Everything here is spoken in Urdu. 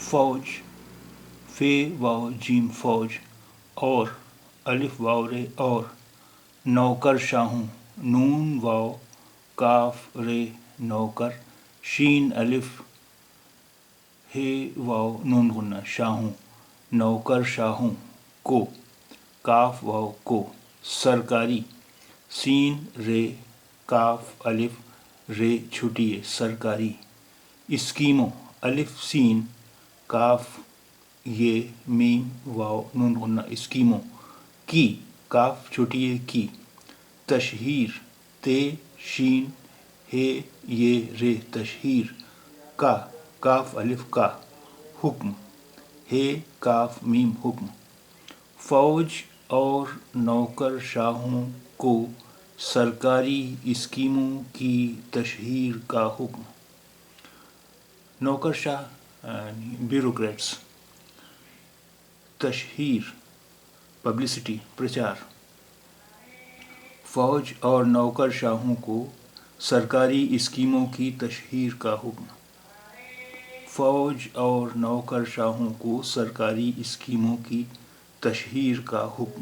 فوج، فے واو جیم فوج، اور الف واو رے اور، نوکر شاہوں، نون واو کاف رے نوکر، شین الف ہے واو نون غنہ شاہوں، نوکر شاہوں کو، کاف واو کو، سرکاری، سین رے کاف الف رے چھٹیے سرکاری، اسکیموں، الف سین کاف یہ میم واو نون غنہ اسکیموں، کی، کاف چھٹیے کی، تشہیر، تے شین ہے یہ رے تشہیر، کا، کاف الف کا، حکم، ہے کاف میم حکم، فوج اور نوکر شاہوں کو سرکاری اسکیموں کی تشہیر کا حکم۔ نوکر شاہ بیوروکریٹس، تشہیر، پبلسٹی، پرچار، فوج اور نوکر شاہوں کو سرکاری اسکیموں کی تشہیر کا حکم۔ فوج اور نوکر شاہوں کو سرکاری اسکیموں کی تشہیر کا حکم۔